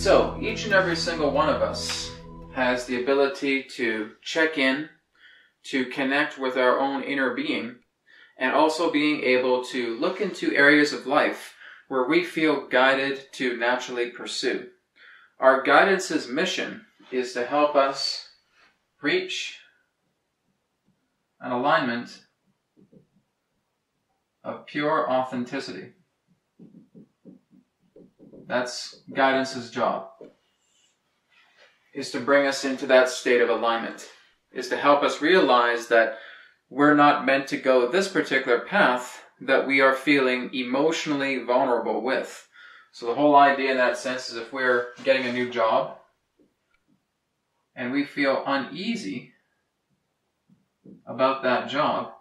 So, each and every single one of us has the ability to check in, to connect with our own inner being, and also being able to look into areas of life where we feel guided to naturally pursue. Our guidance's mission is to help us reach an alignment of pure authenticity. That's guidance's job, is to bring us into that state of alignment, is to help us realize that we're not meant to go this particular path that we are feeling emotionally vulnerable with. So the whole idea in that sense is if we're getting a new job and we feel uneasy about that job,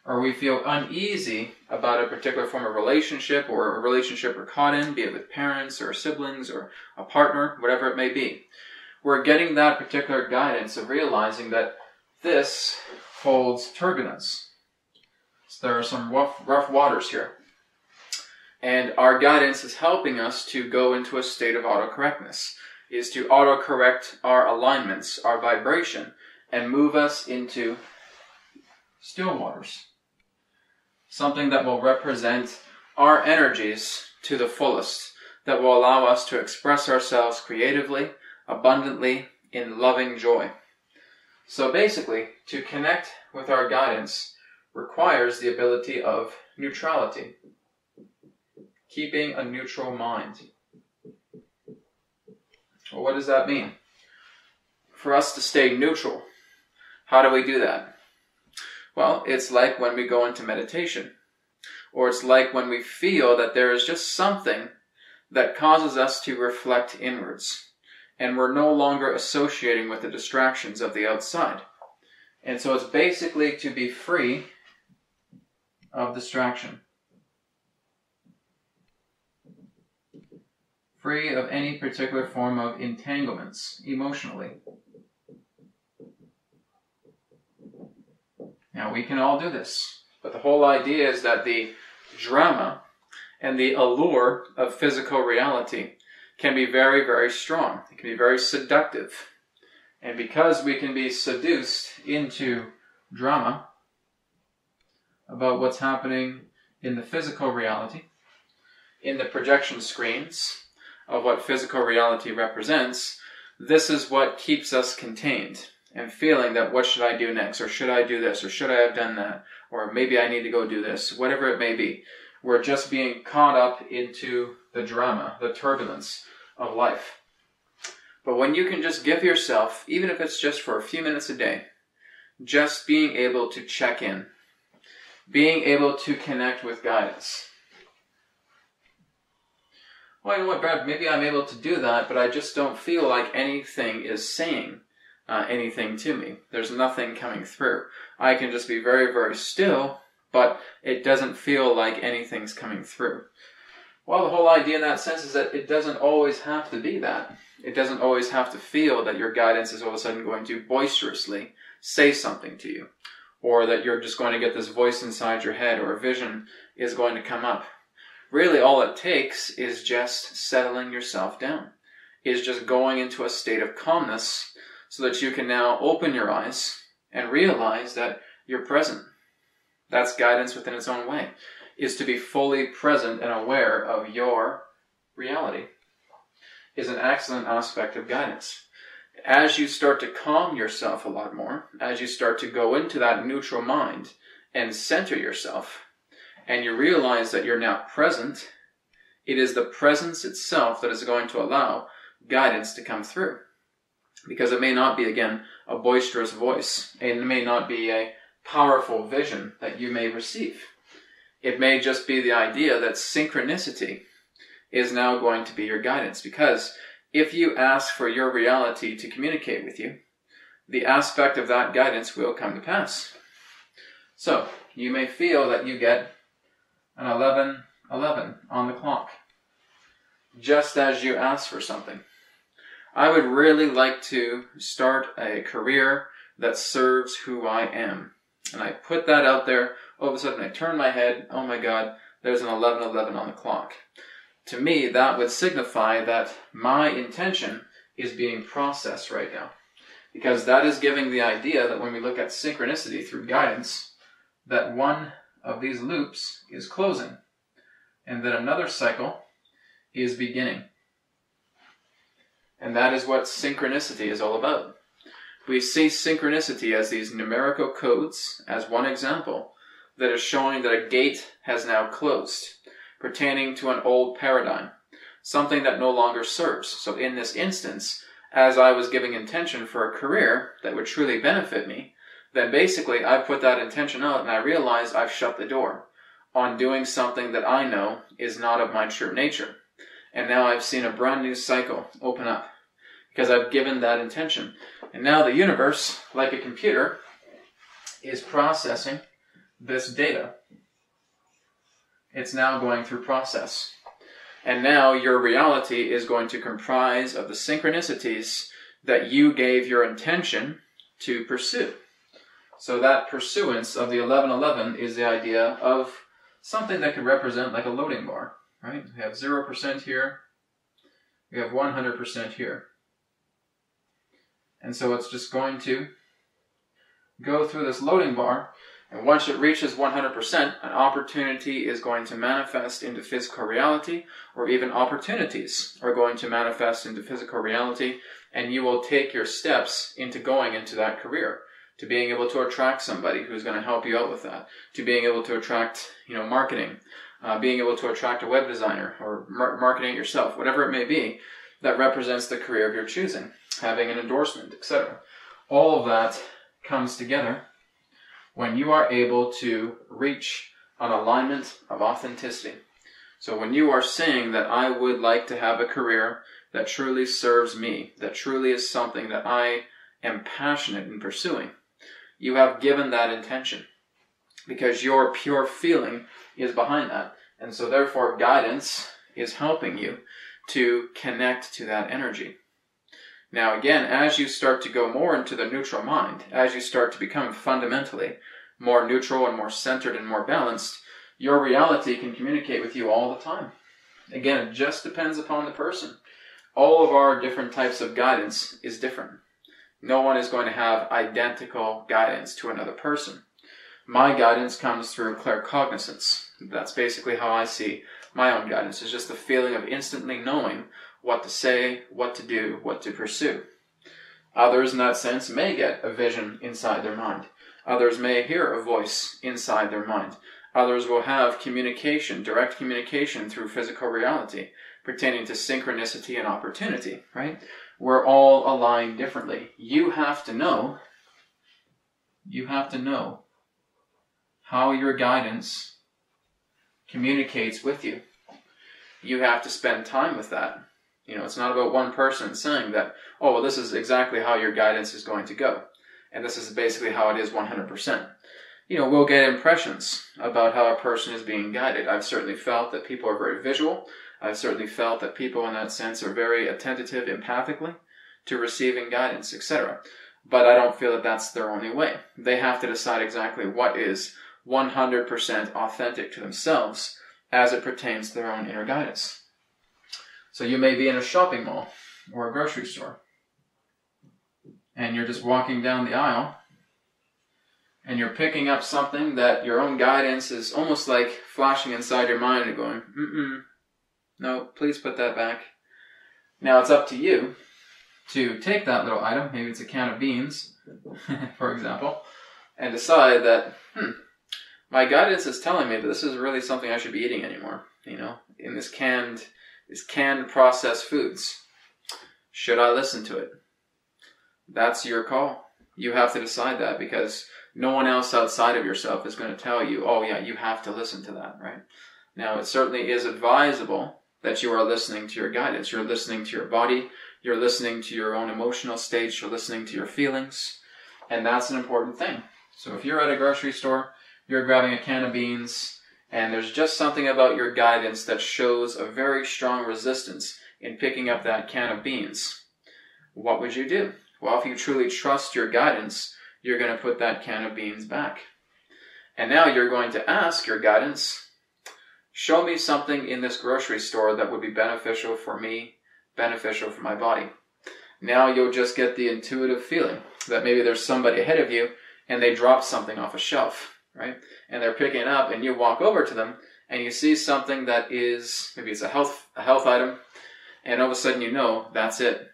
or we feel uneasy about a particular form of relationship or a relationship we're caught in, be it with parents or siblings or a partner, whatever it may be, we're getting that particular guidance of realizing that this holds turbulence. So there are some rough waters here. And our guidance is helping us to go into a state of autocorrectness, is to autocorrect our alignments, our vibration, and move us into still waters. Something that will represent our energies to the fullest, that will allow us to express ourselves creatively, abundantly, in loving joy. So basically, to connect with our guidance requires the ability of neutrality, keeping a neutral mind. Well, what does that mean? For us to stay neutral, how do we do that? Well, it's like when we go into meditation, or it's like when we feel that there is just something that causes us to reflect inwards, and we're no longer associating with the distractions of the outside. And so it's basically to be free of distraction. Free of any particular form of entanglements emotionally. Now, we can all do this, but the whole idea is that the drama and the allure of physical reality can be very, very strong. It can be very seductive. And because we can be seduced into drama about what's happening in the physical reality, in the projection screens of what physical reality represents, this is what keeps us contained and feeling that what should I do next, or should I do this, or should I have done that, or maybe I need to go do this, whatever it may be. We're just being caught up into the drama, the turbulence of life. But when you can just give yourself, even if it's just for a few minutes a day, just being able to check in, being able to connect with guidance. Well, you know what, Brad, maybe I'm able to do that, but I just don't feel like anything is saying anything to me. There's nothing coming through. I can just be very, very still, but it doesn't feel like anything's coming through. Well, the whole idea in that sense is that it doesn't always have to be that. It doesn't always have to feel that your guidance is all of a sudden going to boisterously say something to you, or that you're just going to get this voice inside your head, or a vision is going to come up. Really, all it takes is just settling yourself down, is just going into a state of calmness so that you can now open your eyes and realize that you're present. That's guidance within its own way, is to be fully present and aware of your reality, is an excellent aspect of guidance. As you start to calm yourself a lot more, as you start to go into that neutral mind and center yourself, and you realize that you're now present, it is the presence itself that is going to allow guidance to come through. Because it may not be, again, a boisterous voice. It may not be a powerful vision that you may receive. It may just be the idea that synchronicity is now going to be your guidance. Because if you ask for your reality to communicate with you, the aspect of that guidance will come to pass. So, you may feel that you get an 11:11 on the clock, just as you ask for something. I would really like to start a career that serves who I am. And I put that out there. All of a sudden I turn my head, oh my God, there's an 11:11 on the clock. to me, that would signify that my intention is being processed right now. Because that is giving the idea that when we look at synchronicity through guidance, that one of these loops is closing, and that another cycle is beginning. And that is what synchronicity is all about. We see synchronicity as these numerical codes, as one example, that is showing that a gate has now closed, pertaining to an old paradigm, something that no longer serves. So in this instance, as I was giving intention for a career that would truly benefit me, then basically I put that intention out and I realized I've shut the door on doing something that I know is not of my true nature. And now I've seen a brand new cycle open up because I've given that intention. And now the universe, like a computer, is processing this data. It's now going through process. And now your reality is going to comprise of the synchronicities that you gave your intention to pursue. So that pursuance of the 1111 is the idea of something that could represent like a loading bar, right? We have 0% here. We have 100% here. And so it's just going to go through this loading bar. And once it reaches 100%, an opportunity is going to manifest into physical reality, or even opportunities are going to manifest into physical reality, and you will take your steps into going into that career, to being able to attract somebody who's going to help you out with that, to being able to attract, marketing, being able to attract a web designer, or marketing it yourself, whatever it may be, that represents the career of your choosing, having an endorsement, etc. All of that comes together when you are able to reach an alignment of authenticity. So when you are saying that I would like to have a career that truly serves me, that truly is something that I am passionate in pursuing, you have given that intention because your pure feeling is behind that. And so therefore guidance is helping you to connect to that energy. Now again, as you start to go more into the neutral mind, as you start to become fundamentally more neutral and more centered and more balanced, your reality can communicate with you all the time. Again, it just depends upon the person. All of our different types of guidance is different. No one is going to have identical guidance to another person. My guidance comes through claircognizance. That's basically how I see my own guidance. It's just the feeling of instantly knowing what to say, what to do, what to pursue. Others, in that sense, may get a vision inside their mind. Others may hear a voice inside their mind. Others will have communication, direct communication through physical reality, pertaining to synchronicity and opportunity, right? We're all aligned differently. You have to know how your guidance communicates with you. You have to spend time with that. It's not about one person saying that, oh, well, this is exactly how your guidance is going to go. And this is basically how it is 100%. We'll get impressions about how a person is being guided. I've certainly felt that people are very visual. I've certainly felt that people in that sense are very attentive empathically to receiving guidance, etc. But I don't feel that that's their only way. They have to decide exactly what is 100% authentic to themselves as it pertains to their own inner guidance. So you may be in a shopping mall or a grocery store, and you're just walking down the aisle, and you're picking up something that your own guidance is almost like flashing inside your mind and going, no, please put that back. Now it's up to you to take that little item, maybe it's a can of beans, for example, and decide that, my guidance is telling me that this is really something I should be eating anymore, in this canned processed foods. Should I listen to it? That's your call. You have to decide that because no one else outside of yourself is going to tell you, oh yeah, you have to listen to that, right? Now, it certainly is advisable that you are listening to your guidance. You're listening to your body. You're listening to your own emotional states. You're listening to your feelings. And that's an important thing. So if you're at a grocery store, you're grabbing a can of beans, and there's just something about your guidance that shows a very strong resistance in picking up that can of beans, what would you do? Well, if you truly trust your guidance, you're going to put that can of beans back. And now you're going to ask your guidance Show me something in this grocery store that would be beneficial for me, beneficial for my body. Now you'll just get the intuitive feeling that maybe there's somebody ahead of you and they drop something off a shelf, right? And they're picking it up and you walk over to them and you see something that is, maybe it's a health item, and all of a sudden you know, that's it.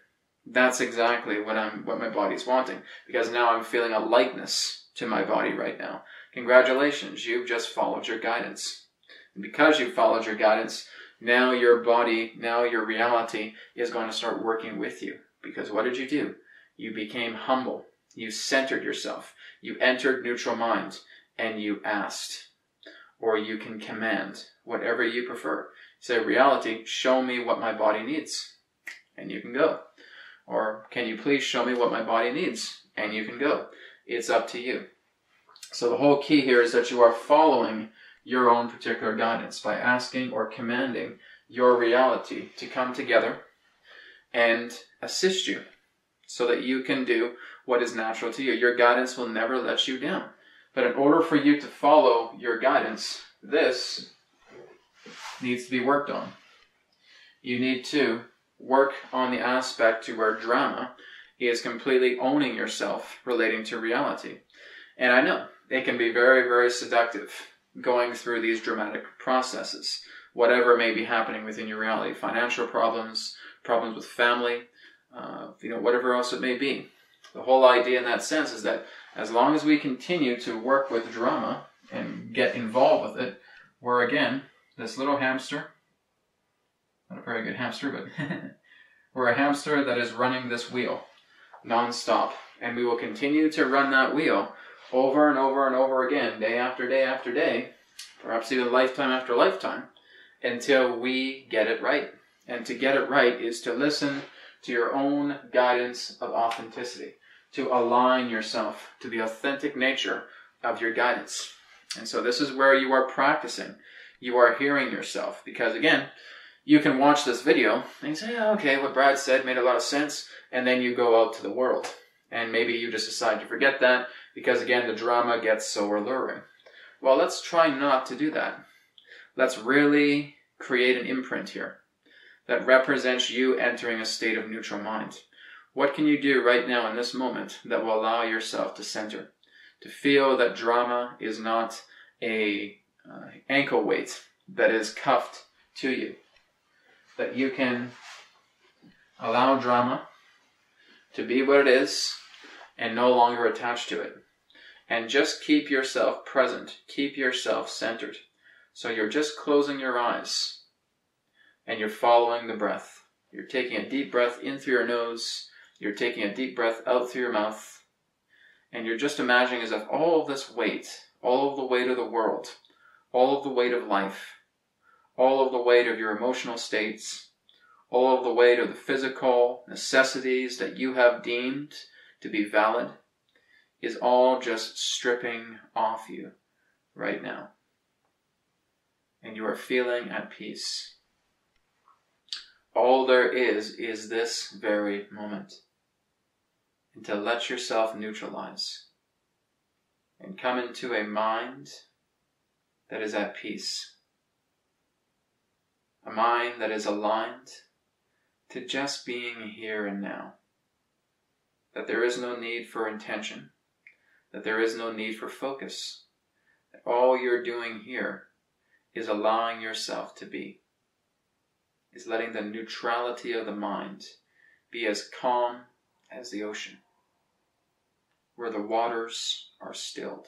That's exactly what my body's wanting, because now I'm feeling a lightness to my body right now. Congratulations, you've just followed your guidance. And because you followed your guidance, now your body, now your reality is going to start working with you. Because what did you do? You became humble. You centered yourself. You entered neutral mind and you asked. Or you can command, whatever you prefer. Say, reality, show me what my body needs. And you can go. Or, can you please show me what my body needs? And you can go. It's up to you. So the whole key here is that you are following your own particular guidance by asking or commanding your reality to come together and assist you so that you can do what is natural to you. Your guidance will never let you down. But in order for you to follow your guidance, this needs to be worked on. You need to work on the aspect to where drama is completely owning yourself relating to reality. And I know it can be very, very seductive going through these dramatic processes, whatever may be happening within your reality, financial problems, problems with family, whatever else it may be. The whole idea in that sense is that as long as we continue to work with drama and get involved with it, we're again, this little hamster, not a very good hamster, but we're a hamster that is running this wheel non-stop. And we will continue to run that wheel over and over and over again, day after day after day, perhaps even lifetime after lifetime, until we get it right. And to get it right is to listen to your own guidance of authenticity, to align yourself to the authentic nature of your guidance. And so this is where you are practicing. You are hearing yourself. Because again, you can watch this video and say, oh, okay, what Brad said made a lot of sense. And then you go out to the world. And maybe you just decide to forget that because, again, the drama gets so alluring. Well, let's try not to do that. Let's really create an imprint here that represents you entering a state of neutral mind. What can you do right now in this moment that will allow yourself to center, to feel that drama is not a ankle weight that is cuffed to you, that you can allow drama to be what it is and no longer attached to it. And just keep yourself present. Keep yourself centered. So you're just closing your eyes and you're following the breath. You're taking a deep breath in through your nose. You're taking a deep breath out through your mouth. And you're just imagining as if all of this weight, all of the weight of the world, all of the weight of life, all of the weight of your emotional states, all of the weight of the physical necessities that you have deemed to be valid is all just stripping off you right now. And you are feeling at peace. All there is this very moment. And to let yourself neutralize and come into a mind that is at peace. A mind that is aligned to just being here and now. That there is no need for intention. That there is no need for focus. That all you're doing here is allowing yourself to be. Is letting the neutrality of the mind be as calm as the ocean, where the waters are stilled.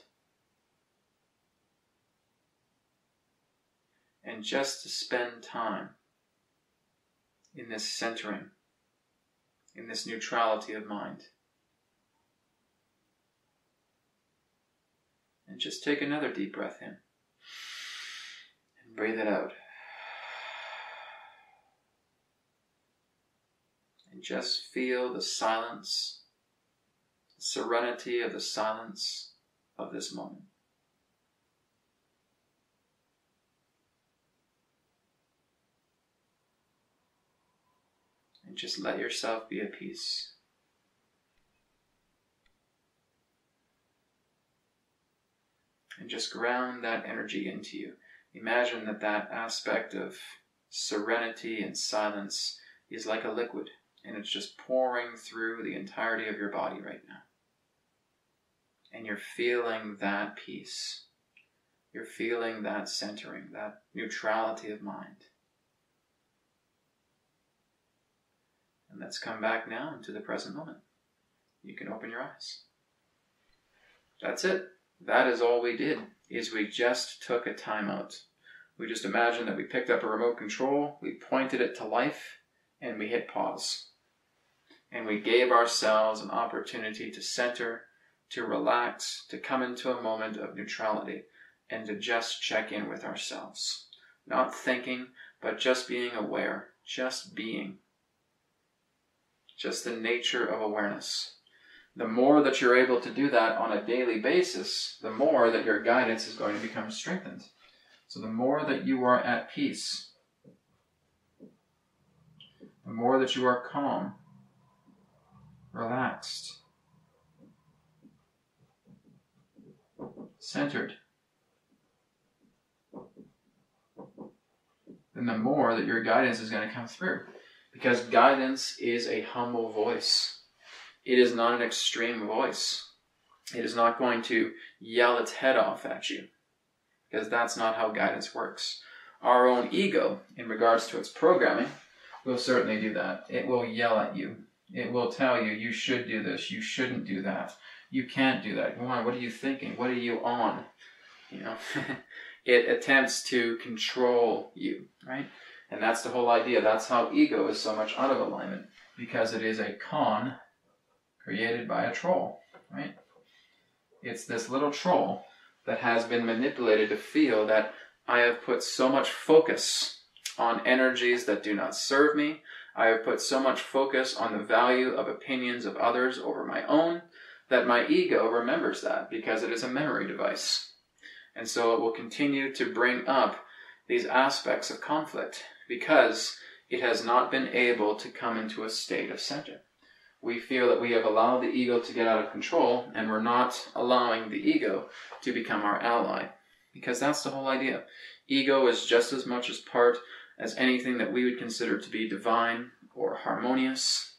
And just to spend time in this centering, in this neutrality of mind. And just take another deep breath in. And breathe it out. And just feel the silence, the serenity of the silence of this moment. And just let yourself be at peace. And just ground that energy into you. Imagine that that aspect of serenity and silence is like a liquid, and it's just pouring through the entirety of your body right now. And you're feeling that peace. You're feeling that centering, that neutrality of mind. And let's come back now into the present moment. You can open your eyes. That's it. That is all we did, is we just took a time out. We just imagined that we picked up a remote control, we pointed it to life, and we hit pause. And we gave ourselves an opportunity to center, to relax, to come into a moment of neutrality, and to just check in with ourselves. Not thinking, but just being aware, just being. Just the nature of awareness. The more that you're able to do that on a daily basis, the more that your guidance is going to become strengthened. So the more that you are at peace, the more that you are calm, relaxed, centered, then the more that your guidance is going to come through. Because guidance is a humble voice. It is not an extreme voice. It is not going to yell its head off at you, because that's not how guidance works. Our own ego, in regards to its programming, will certainly do that. It will yell at you. It will tell you, you should do this, you shouldn't do that, you can't do that. Why? What are you thinking? What are you on? It attempts to control you, right? And that's the whole idea. That's how ego is so much out of alignment, because it is a con created by a troll, right? It's this little troll that has been manipulated to feel that I have put so much focus on energies that do not serve me. I have put so much focus on the value of opinions of others over my own that my ego remembers that, because it is a memory device. And so it will continue to bring up these aspects of conflict because it has not been able to come into a state of center. We feel that we have allowed the ego to get out of control, and we're not allowing the ego to become our ally, because that's the whole idea. Ego is just as much as part as anything that we would consider to be divine or harmonious.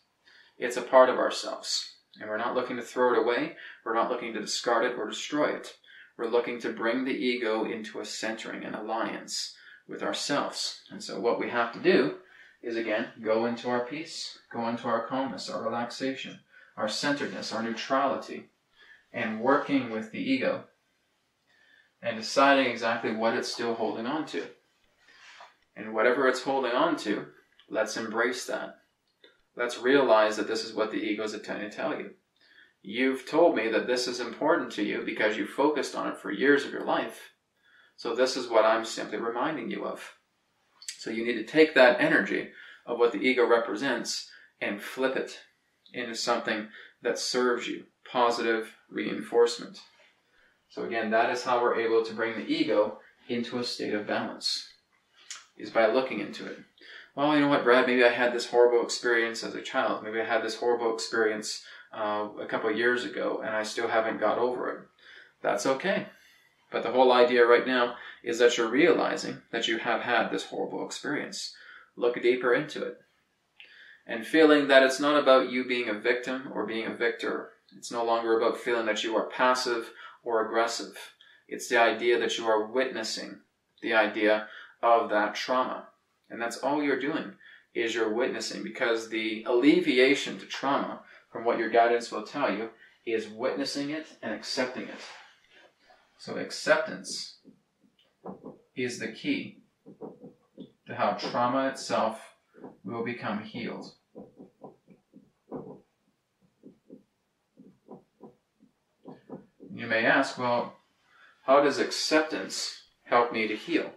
It's a part of ourselves, and we're not looking to throw it away. We're not looking to discard it or destroy it. We're looking to bring the ego into a centering and alliance with ourselves. And so what we have to do is, again, go into our peace, go into our calmness, our relaxation, our centeredness, our neutrality, and working with the ego and deciding exactly what it's still holding on to. And whatever it's holding on to, let's embrace that. Let's realize that this is what the ego is attempting to tell you. You've told me that this is important to you because you focused on it for years of your life. So this is what I'm simply reminding you of. So you need to take that energy of what the ego represents and flip it into something that serves you, positive reinforcement. So again, that is how we're able to bring the ego into a state of balance, is by looking into it. Well, you know what, Brad, maybe I had this horrible experience as a child. Maybe I had this horrible experience a couple of years ago and I still haven't got over it. That's okay. But the whole idea right now is that you're realizing that you have had this horrible experience. Look deeper into it. And feeling that it's not about you being a victim or being a victor. It's no longer about feeling that you are passive or aggressive. It's the idea that you are witnessing the idea of that trauma. And that's all you're doing, is you're witnessing, because the alleviation to trauma from what your guidance will tell you is witnessing it and accepting it. So acceptance is the key to how trauma itself will become healed. You may ask, well, how does acceptance help me to heal?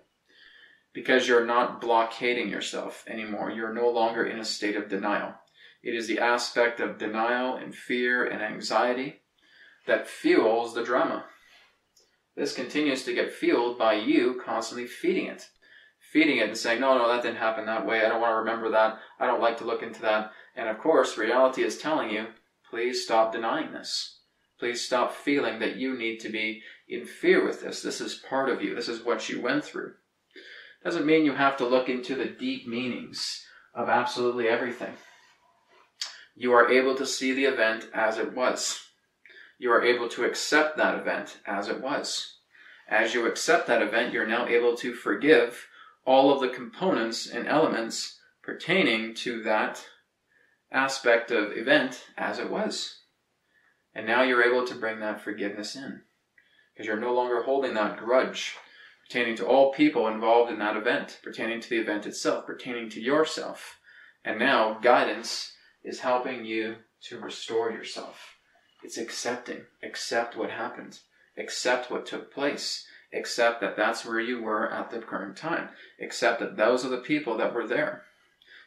Because you're not blockading yourself anymore. You're no longer in a state of denial. It is the aspect of denial and fear and anxiety that fuels the drama. This continues to get fueled by you constantly feeding it. Feeding it and saying, no, that didn't happen that way. I don't want to remember that. I don't like to look into that. And of course, reality is telling you, please stop denying this. Please stop feeling that you need to be in fear with this. This is part of you. This is what you went through. Doesn't mean you have to look into the deep meanings of absolutely everything. You are able to see the event as it was. You are able to accept that event as it was. As you accept that event, you're now able to forgive all of the components and elements pertaining to that aspect of event as it was. And now you're able to bring that forgiveness in, because you're no longer holding that grudge pertaining to all people involved in that event, pertaining to the event itself, pertaining to yourself. And now guidance is helping you to restore yourself. It's accepting. Accept what happened. Accept what took place. Accept that that's where you were at the current time. Accept that those are the people that were there.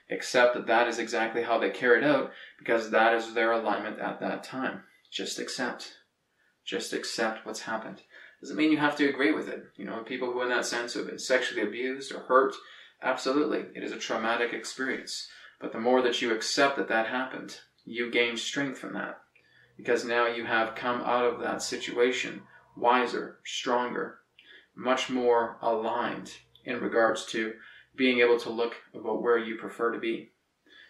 Accept that that is exactly how they carried out, because that is their alignment at that time. Just accept. Just accept what's happened. Doesn't mean you have to agree with it. People who in that sense have been sexually abused or hurt, absolutely. It is a traumatic experience. But the more that you accept that that happened, you gain strength from that. Because now you have come out of that situation wiser, stronger, much more aligned in regards to being able to look about where you prefer to be.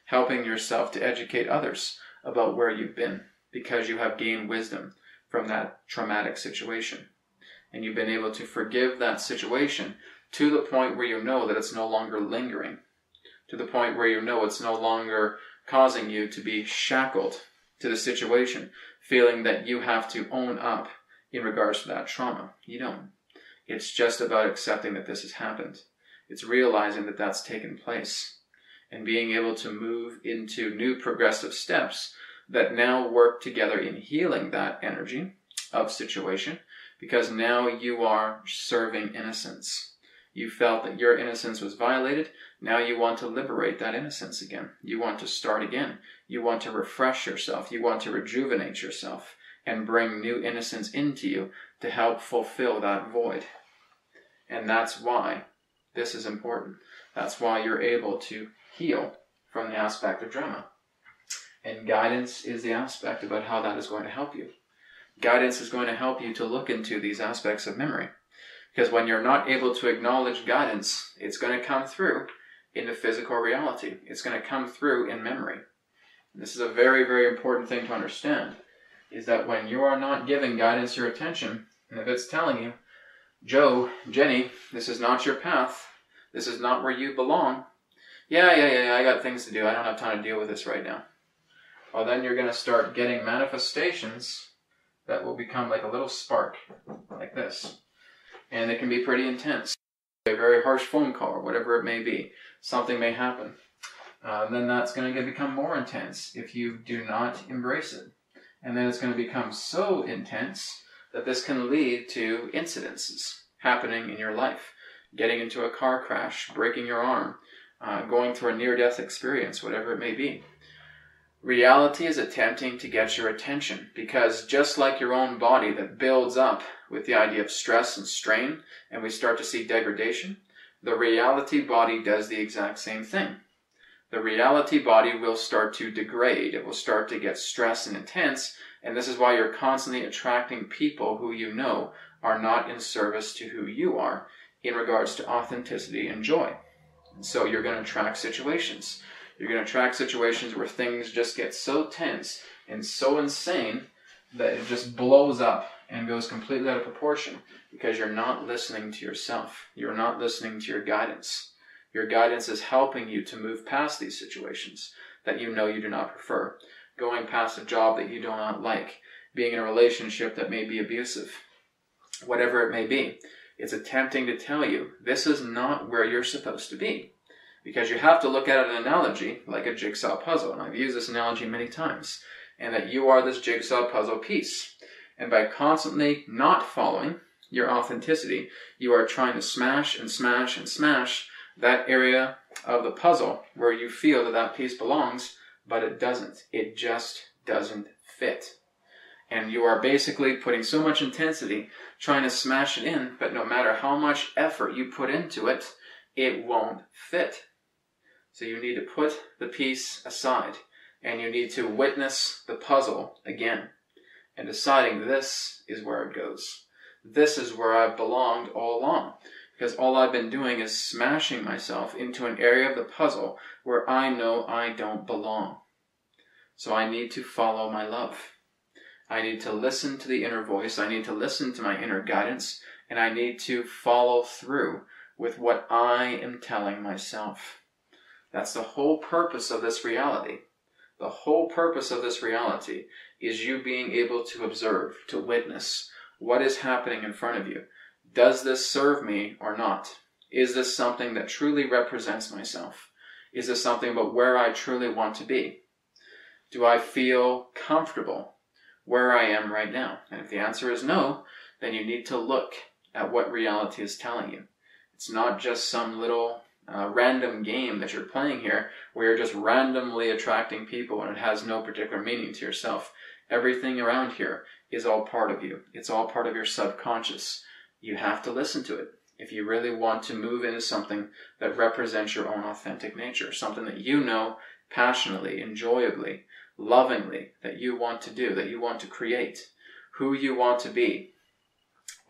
Helping yourself to educate others about where you've been, because you have gained wisdom from that traumatic situation. And you've been able to forgive that situation to the point where you know that it's no longer lingering. To the point where you know it's no longer causing you to be shackled to the situation, feeling that you have to own up in regards to that trauma. You don't. It's just about accepting that this has happened. It's realizing that that's taken place and being able to move into new progressive steps that now work together in healing that energy of situation, because now you are serving innocence. You felt that your innocence was violated. Now you want to liberate that innocence again. You want to start again. You want to refresh yourself. You want to rejuvenate yourself and bring new innocence into you to help fulfill that void. And that's why this is important. That's why you're able to heal from the aspect of drama. And guidance is the aspect about how that is going to help you. Guidance is going to help you to look into these aspects of memory. Because when you're not able to acknowledge guidance, it's going to come through into physical reality. It's going to come through in memory. And this is a very, very important thing to understand, is that when you are not giving guidance your attention, and if it's telling you, Joe, Jenny, this is not your path, this is not where you belong, yeah, I got things to do, I don't have time to deal with this right now. Well, then you're going to start getting manifestations that will become like a little spark, like this. And it can be pretty intense. A very harsh phone call, or whatever it may be. Something may happen. Then that's going to become more intense if you do not embrace it. And then it's going to become so intense that this can lead to incidences happening in your life. Getting into a car crash, breaking your arm, going through a near-death experience, whatever it may be. Reality is attempting to get your attention, because just like your own body that builds up with the idea of stress and strain, and we start to see degradation, the reality body does the exact same thing. The reality body will start to degrade. It will start to get stressed and intense, and this is why you're constantly attracting people who you know are not in service to who you are in regards to authenticity and joy. And so you're going to attract situations. You're going to attract situations where things just get so tense and so insane that it just blows up and goes completely out of proportion, because you're not listening to yourself. You're not listening to your guidance. Your guidance is helping you to move past these situations that you know you do not prefer. Going past a job that you do not like. Being in a relationship that may be abusive. Whatever it may be. It's attempting to tell you this is not where you're supposed to be. Because you have to look at an analogy like a jigsaw puzzle. And I've used this analogy many times. And that you are this jigsaw puzzle piece. And by constantly not following your authenticity, you are trying to smash and smash and smash that area of the puzzle where you feel that that piece belongs, but it doesn't. It just doesn't fit. And you are basically putting so much intensity trying to smash it in, but no matter how much effort you put into it, it won't fit. So you need to put the piece aside, and you need to witness the puzzle again, and deciding this is where it goes. This is where I've belonged all along. because all I've been doing is smashing myself into an area of the puzzle where I know I don't belong. So I need to follow my love. I need to listen to the inner voice. I need to listen to my inner guidance, and I need to follow through with what I am telling myself. That's the whole purpose of this reality. The whole purpose of this reality is you being able to observe, to witness what is happening in front of you. Does this serve me or not? Is this something that truly represents myself? Is this something about where I truly want to be? Do I feel comfortable where I am right now? And if the answer is no, then you need to look at what reality is telling you. It's not just some little random game that you're playing here where you're just randomly attracting people and it has no particular meaning to yourself. Everything around here is all part of you. It's all part of your subconscious. You have to listen to it if you really want to move into something that represents your own authentic nature, something that you know passionately, enjoyably, lovingly, that you want to do, that you want to create, who you want to be.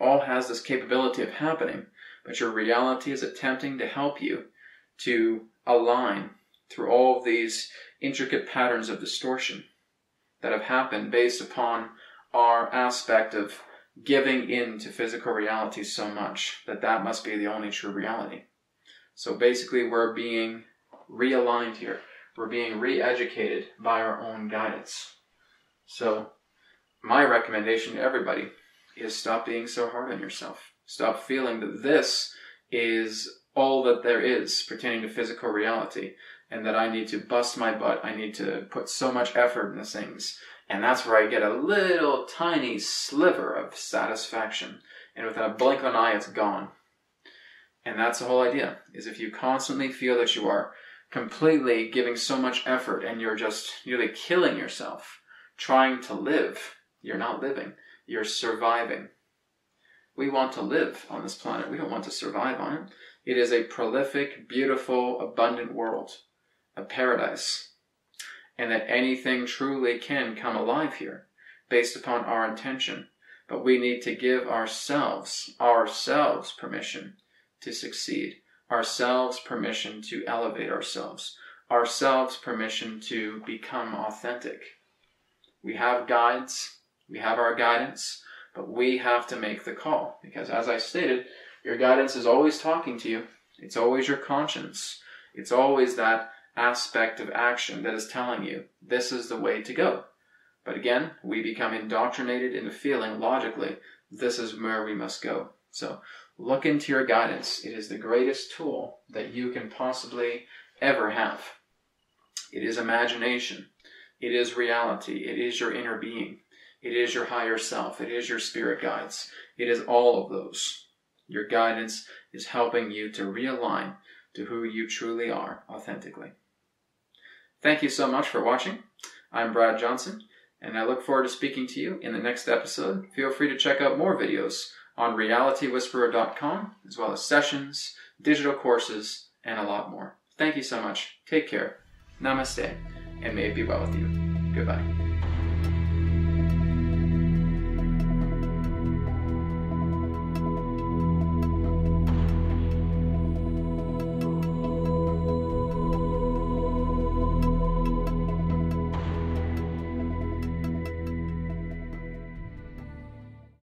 All has this capability of happening, but your reality is attempting to help you to align through all of these intricate patterns of distortion that have happened based upon our aspect of giving in to physical reality so much that must be the only true reality. So basically we're being realigned here. We're being re-educated by our own guidance. So my recommendation to everybody is stop being so hard on yourself. Stop feeling that this is all that there is pertaining to physical reality and that I need to bust my butt. I need to put so much effort into things. And that's where I get a little tiny sliver of satisfaction. And within a blink of an eye, it's gone. And that's the whole idea, is if you constantly feel that you are completely giving so much effort and you're just nearly killing yourself trying to live, you're not living. You're surviving. We want to live on this planet. We don't want to survive on it. It is a prolific, beautiful, abundant world, a paradise. And that anything truly can come alive here based upon our intention. But we need to give ourselves permission to succeed, ourselves permission to elevate ourselves permission to become authentic. We have guides, we have our guidance, but we have to make the call. Because as I stated, your guidance is always talking to you. It's always your conscience. It's always that aspect of action that is telling you this is the way to go. But again, we become indoctrinated into feeling logically this is where we must go. So look into your guidance. It is the greatest tool that you can possibly ever have. It is imagination. It is reality. It is your inner being. It is your higher self. It is your spirit guides. It is all of those. Your guidance is helping you to realign to who you truly are authentically. Thank you so much for watching. I'm Brad Johnson, and I look forward to speaking to you in the next episode. Feel free to check out more videos on realitywhisperer.com, as well as sessions, digital courses, and a lot more. Thank you so much. Take care. Namaste, and may it be well with you. Goodbye.